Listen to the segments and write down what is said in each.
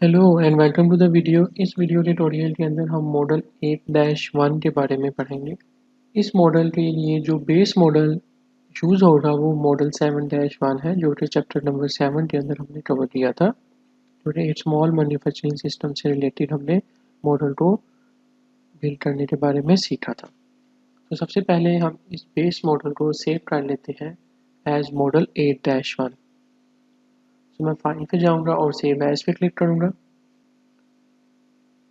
Hello and welcome to the video. इस video tutorial के अंदर हम मॉडल 8-1 के बारे में पढ़ेंगे। इस मॉडल के लिए जो बेस मॉडल यूज़ होगा वो मॉडल 7-1 है, जो कि चैप्टर नंबर 7 के अंदर हमने कवर किया था। जो कि एक स्मॉल मैन्युफैक्चरिंग सिस्टम से रिलेटेड हमने मॉडल को बिल्ड करने के बारे में सीखा था। तो सबसे पहले हम इस बेस मॉडल को सेव कर लेते हैं एज मॉडल 8-1। तो मैं फाइल पे जाऊँगा और सेव एज पे क्लिक करूँगा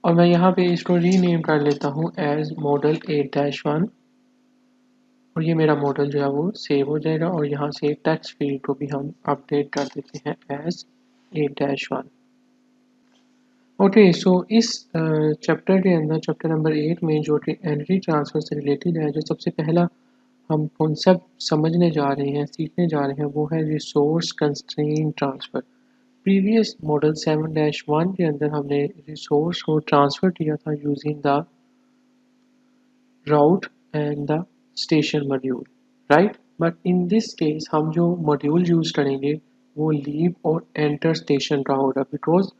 और मैं यहाँ पे इसको रीनेम कर लेता हूँ एज मॉडल 8-1 और ये मेरा मॉडल जो है वो सेव हो जाएगा। और यहाँ से टेक्स्ट फील्ड को भी हम अपडेट कर देते हैं एज 8-1। ओके, सो इस चैप्टर के अंदर चैप्टर नंबर 8 में जो कि एनर्जी ट्रांसफ़र से रिलेटेड है, जो सबसे पहला हम कॉन्सेप्ट समझने जा रहे हैं, सीखने जा रहे हैं, वो है resource constraint transfer. Previous model 7-1 के अंदर हमने रिसोर्स को ट्रांसफ़र किया था using the route and the station module, right? But in this case हम जो मॉड्यूल यूज़ करेंगे वो लीव और एंटर स्टेशन का होगा, बिकॉज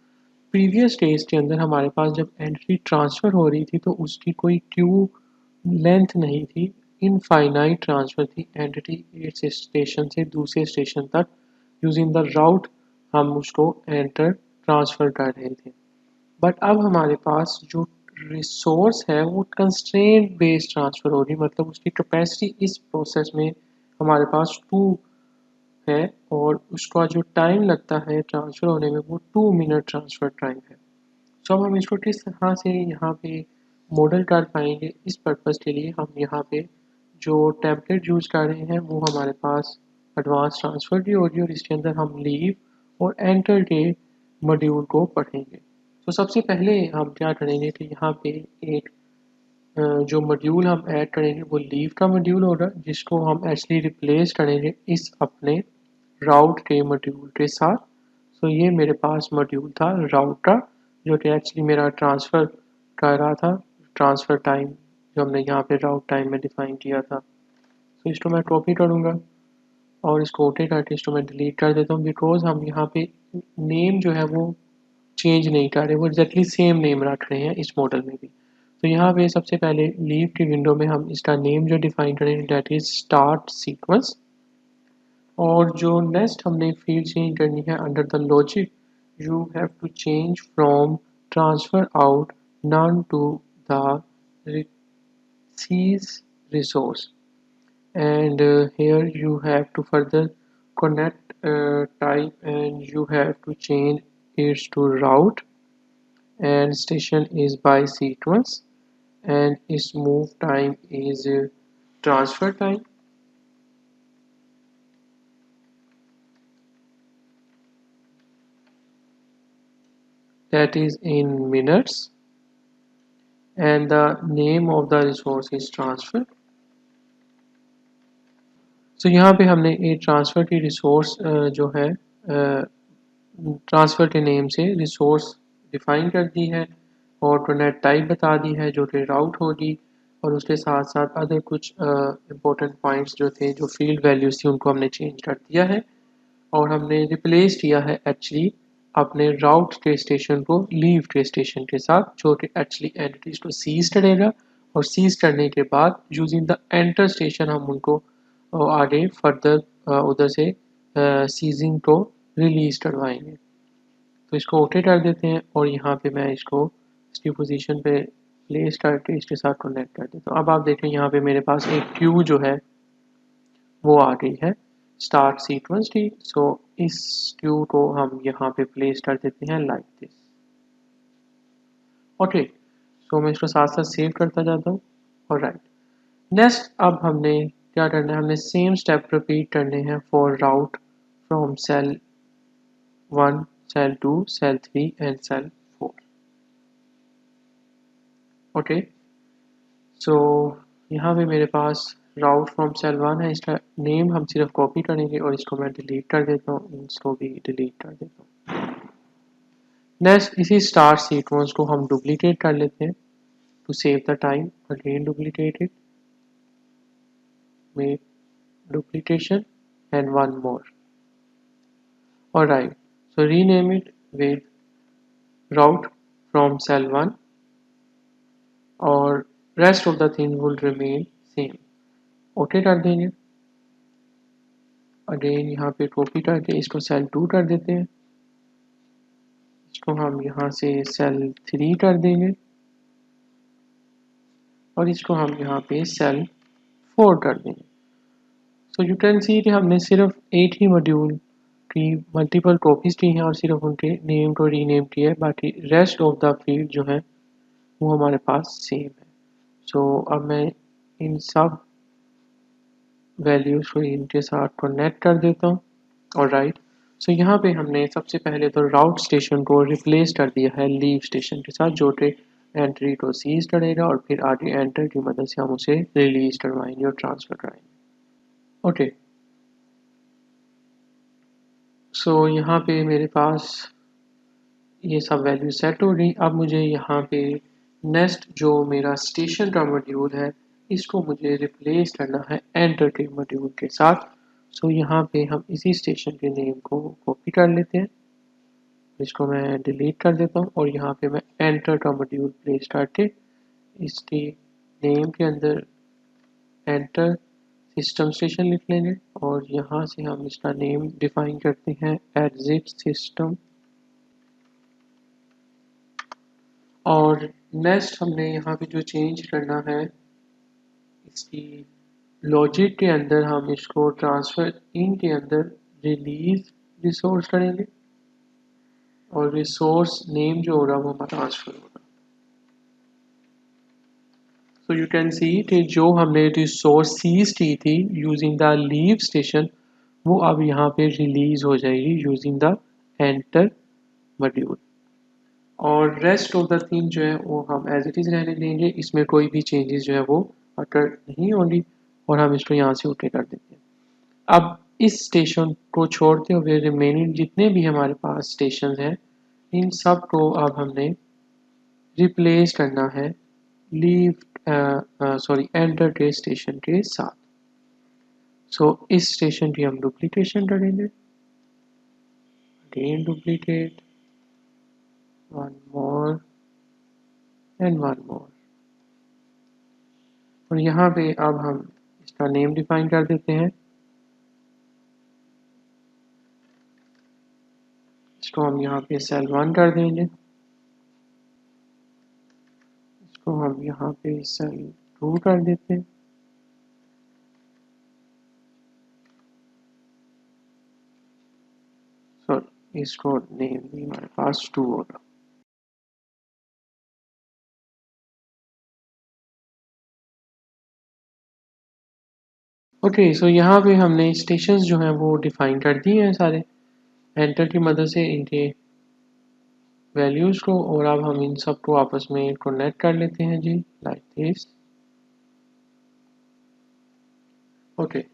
प्रीवियस केस के अंदर हमारे पास जब एंट्री ट्रांसफ़र हो रही थी तो उसकी कोई क्यू लेंथ नहीं थी, इनफाइनाइट ट्रांसफ़र थी एंटिटी एक स्टेशन से दूसरे स्टेशन तक। यूजिंग द राउट हम उसको एंटर ट्रांसफ़र कर रहे थे। बट अब हमारे पास जो रिसोर्स है वो कंस्ट्रेंट बेस्ड ट्रांसफ़र हो रही, मतलब उसकी कैपेसिटी इस प्रोसेस में हमारे पास 2 है और उसका जो टाइम लगता है ट्रांसफ़र होने में वो 2 मिनट ट्रांसफ़र टाइम है। सो अब हम इसको किस तरह से यहाँ पे मॉडल कर पाएंगे, इस पर्पज़ के लिए हम यहाँ पे जो टेम्पलेट यूज़ कर रहे हैं वो हमारे पास एडवांस ट्रांसफ़र की होगी और इसके अंदर हम लीव और एंटर के मॉड्यूल को पढ़ेंगे। तो सबसे पहले हम क्या करेंगे कि यहाँ पे एक जो मॉड्यूल हम ऐड करेंगे वो लीव का मॉड्यूल होगा, जिसको हम एक्चुअली रिप्लेस करेंगे इस अपने राउट के मॉड्यूल के साथ। सो ये मेरे पास मॉड्यूल था राउट का, जो कि एक्चुअली मेरा ट्रांसफ़र कर रहा था, ट्रांसफ़र टाइम जो हमने यहाँ पे राउट टाइम में डिफ़ाइन किया था। तो इसको मैं कॉपी करूँगा और इसको ओके करके इसको मैं डिलीट कर देता हूँ, बिकॉज हम यहाँ पे नेम जो है वो चेंज नहीं कर रहे, वो एग्जैक्टली सेम नेम रख रहे हैं इस मॉडल में भी। तो यहाँ पे सबसे पहले लीव की विंडो में हम इसका नेम जो डिफाइन करेंगे दैट इज स्टार्ट सीक्वेंस। और जो नेक्स्ट हमने फील्ड चेंज करनी है under the logic, you have to change from transfer out none to the seize resource and here you have to further connect type and you have to change it to route and station is by sequence and its move time is transfer time, that is in minutes, and the name of the resource is transfer. So यहाँ पे हमने ये transfer की resource जो है transfer के name से resource define कर दी है और टोनेट टाइप बता दी है जो कि राउट होगी, और उसके साथ साथ अदर कुछ इम्पोर्टेंट पॉइंट्स जो थे, जो फील्ड वैल्यूज़ थी, उनको हमने चेंज कर दिया है और हमने रिप्लेस किया है एक्चुअली अपने राउट के स्टेशन को लीव के स्टेशन के साथ, जो कि एक्चुअली एंटिटीज को सीज करेगा और सीज करने के बाद यूजिंग द एंटर स्टेशन हम उनको आगे फर्दर उधर से सीजिंग को रिलीज करवाएंगे। तो इसको ओके कर देते हैं और यहाँ पे मैं इसको इसकी पोजीशन पे प्लेस करके इसके साथ कनेक्ट कर देता हूँ। अब आप देखें यहाँ पे मेरे पास एक क्यू जो है वो आ गई है स्टार्ट सीक्वेंस की। सो इस क्यू को हम यहाँ पे प्लेस कर देते हैं लाइक दिस। ओके, सो मैं इसको साथ साथ सेव करता जाता हूँ और राइट। नेक्स्ट अब हमने क्या करना है, हमने सेम स्टेप रिपीट करने हैं for route from cell 1, cell 2, cell 3 and cell 4। Okay, so यहाँ पे मेरे पास राउट फ्रॉम सेल 1 है, इसका नेम हम सिर्फ कॉपी करेंगे और इसको मैं डिलीट कर देता हूँ, इसको भी डिलीट कर देता हूँ। नेक्स्ट इसी स्टार सीक्वेंस को हम डुप्लीकेट कर लेते हैं to save the time, again duplicate it, make duplication and one more. Alright, so rename it with route from cell 1 और rest of the thing will remain same. Okay कर देंगे। Again यहाँ पे कॉपी करके इसको सेल 2 कर देते हैं, इसको हम यहाँ से सेल 3 कर देंगे और इसको हम यहाँ पे सेल 4 कर देंगे। सो यू कैन सी कि हमने सिर्फ एक ही मॉड्यूल की मल्टीपल कॉपीज की हैं और सिर्फ उनके नेम को रीनेम किया है, बाकी रेस्ट ऑफ द फील्ड जो है वो हमारे पास सेम है। सो अब मैं इन सब वैल्यूज को इनके साथ कनेक्ट कर देता हूँ। और राइट, सो यहाँ पे हमने सबसे पहले तो राउट स्टेशन को रिप्लेस कर दिया है लीव स्टेशन के साथ, जो कि एंट्री को सीज करेगा और फिर आगे एंटर की मदद से हम उसे रिलीज करवाएंगे और ट्रांसफर कराएंगे। ओके, सो यहाँ पे मेरे पास ये सब वैल्यू सेट हो गई। अब मुझे यहाँ पे नेक्स्ट जो मेरा स्टेशन का मॉड्यूल है इसको मुझे रिप्लेस करना है एंटर के मॉड्यूल के साथ। सो यहाँ पे हम इसी स्टेशन के नेम को कॉपी कर लेते हैं, इसको मैं डिलीट कर देता हूँ और यहाँ पे मैं एंटर का मॉड्यूल प्लेस करके इसके नेम के अंदर एंटर सिस्टम स्टेशन लिख लेंगे और यहाँ से हम इसका नेम डिफाइन करते हैं एग्जिट सिस्टम। और नेक्स्ट हमने यहाँ पे जो चेंज करना है इसकी लॉजिक के अंदर हम इसको ट्रांसफर इन के अंदर रिलीज रिसोर्स करेंगे और रिसोर्स नेम जो होगा वो हमारा ट्रांसफर होगा। सो यू कैन सी कि जो हमने रिसोर्स सीज की थी यूजिंग द लीव स्टेशन वो अब यहाँ पे रिलीज हो जाएगी यूजिंग द एंटर मॉड्यूल। और रेस्ट ऑफ द थिंग जो है वो हम एज इट इज़ रहने देंगे, इसमें कोई भी चेंजेस जो है वो अकर नहीं होंगी और हम इसको यहाँ से ओके कर देते हैं। अब इस स्टेशन को छोड़ते हुए रिमेनिंग जितने भी हमारे पास स्टेशन हैं इन सब को अब हमने रिप्लेस करना है लीव एंटर के स्टेशन के साथ। सो इस स्टेशन की हम डुप्लीकेशन करेंगे, again duplicate, one more and one more. और यहाँ पे अब हम इसका नेम डिफाइन कर देते हैं, इसको हम यहाँ पे सेल 1 कर देंगे, इसको हम यहाँ पे सेल 2 कर देते हैं सॉरी इसको नेम भी हमारे पास 2 होगा। ओके, सो यहाँ पे हमने स्टेशंस जो हैं वो डिफाइन कर दिए हैं सारे एंटर की मदद से इनके वैल्यूज़ को, और अब हम इन सब को आपस में कनेक्ट कर लेते हैं जी like this. Okay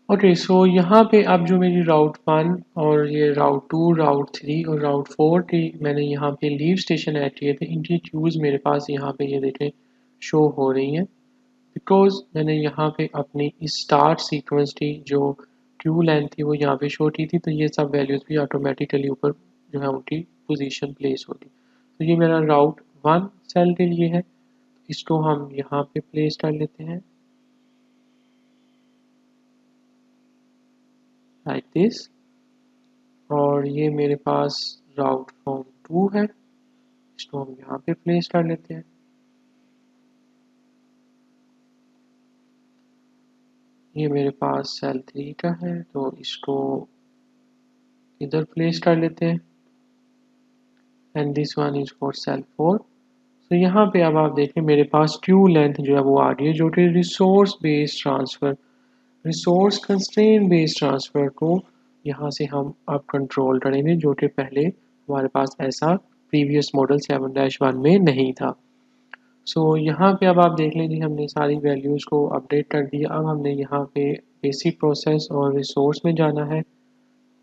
okay, so यहाँ पे अब जो मेरी राउट 1 और ये राउट 2 राउट 3 और राउट 4 की मैंने यहाँ पे लीव स्टेशन ऐड किए थे, इनकी क्यूज़ मेरे पास यहाँ पे ये देखें शो हो रही हैं बिकॉज मैंने यहाँ पे अपनी स्टार्ट सीक्वेंस की जो क्यू लाइन थी वो यहाँ पे शो की थी, तो ये सब वैल्यूज़ भी ऑटोमेटिकली ऊपर जो है उनकी पोजीशन प्लेस होगी। तो ये मेरा राउट 1 सेल के लिए है, इसको हम यहाँ पे प्लेस कर लेते हैं लाइक दिस। और ये मेरे पास राउट फॉर्म 2 है, इसको हम यहाँ पे प्लेस कर लेते हैं। ये मेरे पास सेल 3 का है तो इसको इधर प्लेस कर लेते हैं and this one is for sale 4। तो यहाँ पे अब आप देखें मेरे पास क्यू लेंथ जो है वो आ रही है जो कि resource based transfer, resource constraint based transfer को यहाँ से हम अब कंट्रोल करेंगे, जो कि पहले हमारे पास ऐसा प्रीवियस मॉडल 7-1 में नहीं था। सो यहाँ पे अब आप देख लीजिए हमने सारी वैल्यूज़ को अपडेट कर दिया। अब हमने यहाँ पे बेसिक प्रोसेस और रिसोर्स में जाना है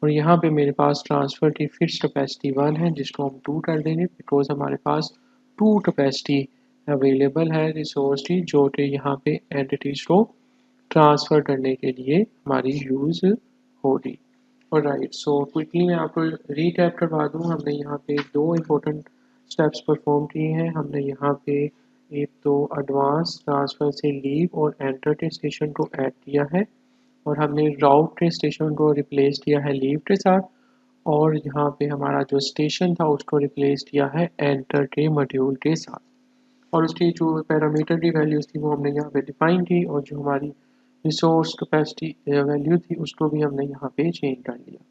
और यहाँ पे मेरे पास ट्रांसफ़र की फिक्स कैपेसिटी 1 है जिसको हम 2 कर देंगे बिकॉज हमारे पास 2 कैपेसिटी अवेलेबल है रिसोर्स की जो कि यहाँ पे एंटिटीज़ को ट्रांसफ़र करने के लिए हमारी यूज़ होगी। और राइट, सो क्विकली मैं आपको रीकैप करवा दूँ। हमने यहाँ पे दो इम्पोर्टेंट स्टेप्स परफॉर्म किए हैं। हमने यहाँ पे एक तो एडवांस ट्रांसफ़र से लीव और एंटर के स्टेशन को ऐड किया है, और हमने राउट के स्टेशन को रिप्लेस किया है लीव के साथ, और यहाँ पे हमारा जो स्टेशन था उसको रिप्लेस किया है एंटर के मॉड्यूल के साथ, और उसकी जो पैरामीटर की वैल्यूज़ थी वो हमने यहाँ पे डिफाइन की, और जो हमारी रिसोर्स कैपेसिटी वैल्यू थी उसको भी हमने यहाँ पे चेंज कर लिया।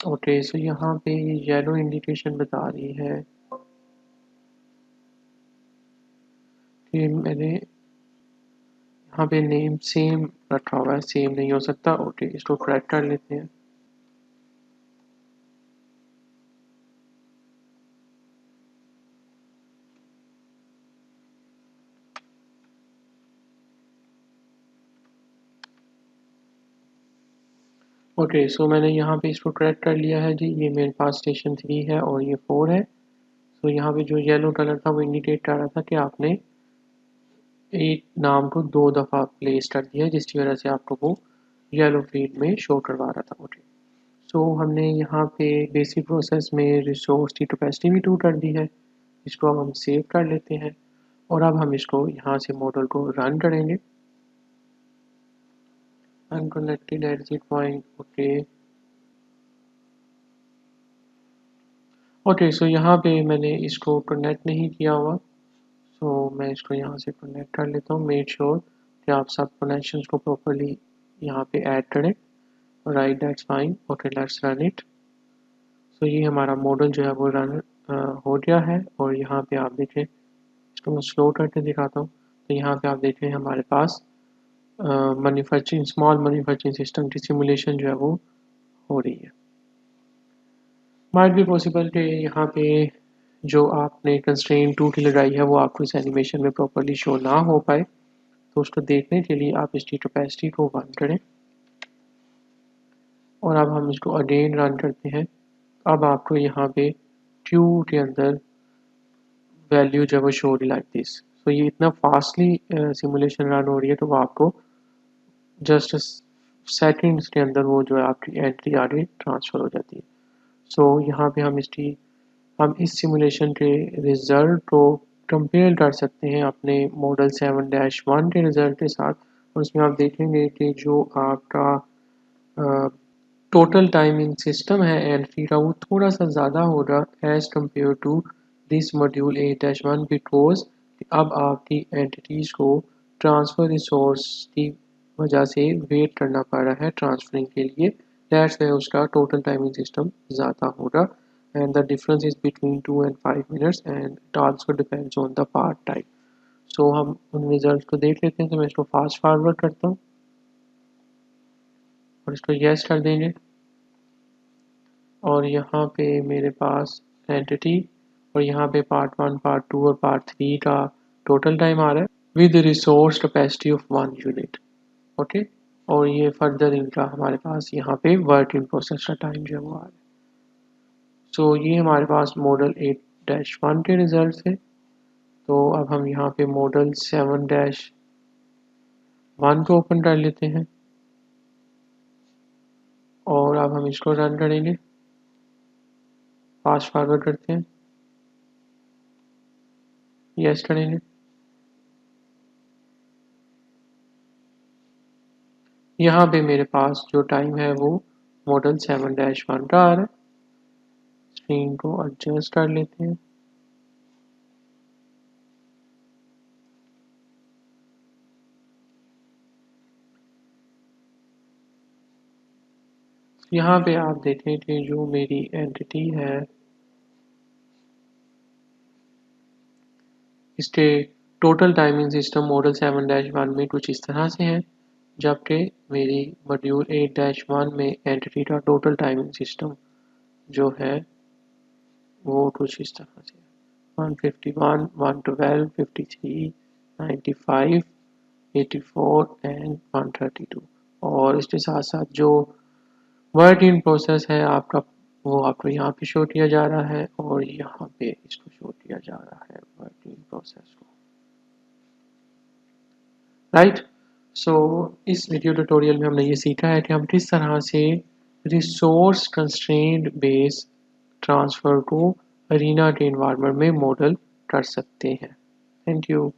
ओके, सो यहाँ पे ये येलो इंडिकेशन बता रही है कि मैंने यहाँ पे नेम सेम रखा हुआ है, सेम नहीं हो सकता। ओके, इसको करेक्ट कर लेते हैं। ओके, सो मैंने यहाँ पे इसको करेक्ट कर लिया है जी। ये मेरे पास स्टेशन 3 है और ये 4 है। सो यहाँ पे जो येलो कलर था वो इंडिकेट कर रहा था कि आपने एक नाम को 2 दफ़ा प्लेस कर दिया है, जिसकी वजह से आपको वो येलो फील्ड में शो करवा रहा था। ओके, सो हमने यहाँ पे बेसिक प्रोसेस में रिसोर्स की कैपेसिटी भी 2 कर दी है। इसको अब हम सेव कर लेते हैं, और अब हम इसको यहाँ से मॉडल को रन करेंगे। Unconnected exit point. Okay, okay, so यहाँ पे मैंने इसको कनेक्ट नहीं किया हुआ, सो मैं इसको यहाँ से कनेक्ट कर लेता हूँ। मेक श्योर कि आप सब कनेक्शंस को प्रॉपर्ली यहाँ पे ऐड करें। Right, that's fine. Okay, let's run it. So ये हमारा मॉडल जो है वो रन हो गया है, और यहाँ पे आप देखें, इसको मैं स्लो करके दिखाता हूँ। तो यहाँ पे आप देखें हमारे पास मैन्युफैक्चरिंग स्मॉल मैन्युफैक्चरिंग सिस्टम की सिमुलेशन जो है वो हो रही है। माइट बी पॉसिबल कि यहाँ पे जो आपने कंस्ट्रेंट 2 की लगाई है वो आपको इस एनिमेशन में प्रॉपर्ली शो ना हो पाए, तो उसको देखने के लिए आप इसकी कैपेसिटी को 1 करें, और अब हम इसको अगेन रन करते हैं। अब आपको यहाँ पे क्यू के अंदर वैल्यू जो है वो शो लाइक दिस। तो ये इतना फास्टली सिमुलेशन रन हो रही है, तो वो आपको जस्ट सेकंड्स के अंदर वो जो है आपकी एंट्री आगे ट्रांसफ़र हो जाती है। सो यहाँ पे हम इस सिमुलेशन के रिज़ल्ट को कंपेयर कर सकते हैं अपने मॉडल 7-1 के रिज़ल्ट के साथ, और उसमें आप देखेंगे कि जो आपका टोटल टाइमिंग सिस्टम है एंट्री का वो थोड़ा सा ज़्यादा होगा as compare to this module 8-1, because अब आपकी एंटिटीज़ को ट्रांसफ़र रिसोर्स की वजह से वेट करना पड़ रहा है ट्रांसफरिंग के लिए। दैट्स वाई उसका टोटल टाइमिंग सिस्टम ज़्यादा होगा, and the difference is between 2 and 5 minutes, and it also depends on the part type. So हम उन रिजल्ट को देख लेते हैं। तो मैं इसको फास्ट फॉरवर्ड करता हूँ और इसको यस कर देंगे, और यहाँ पे मेरे पास एंटिटी, और यहाँ पे पार्ट 1, पार्ट 2 और पार्ट 3 का टोटल टाइम आ रहा है with resource capacity of 1 unit. Okay, और ये फर्दर इनका हमारे पास यहाँ पे वर्क इन प्रोसेस का टाइम जो है वो आ रहा है। सो ये हमारे पास मॉडल 8-1 के रिजल्ट थे। तो अब हम यहाँ पे मॉडल 7-1 को ओपन कर लेते हैं, और अब हम इसको रन करेंगे। फास्ट फॉरवर्ड करते हैं, यस करेंगे। यहाँ पे मेरे पास जो टाइम है वो मॉडल 7-1 का आ रहा है। स्क्रीन को एडजस्ट कर लेते हैं। यहाँ पे आप देखें कि जो मेरी एंटिटी है इसके टोटल टाइमिंग सिस्टम मॉडल 7-1 में कुछ इस तरह से है, जबकि मेरी मॉड्यूल 8-1 में एंटिटी का टोटल टाइमिंग सिस्टम जो है वो कुछ इस तरह से 151, 112, 53, 95, 84 एंड 132, और इसके साथ साथ जो वर्क इन प्रोसेस है आपका वो आपको यहाँ पे शो किया जा रहा है, और यहाँ पे इसको शो किया जा रहा है वर्क इन प्रोसेस को। राइट, सो इस वीडियो ट्यूटोरियल में हमने ये सीखा है कि हम किस तरह से रिसोर्स कंस्ट्रेंट बेस ट्रांसफ़र को अरीना के इन्वायरमेंट में मॉडल कर सकते हैं। Thank you.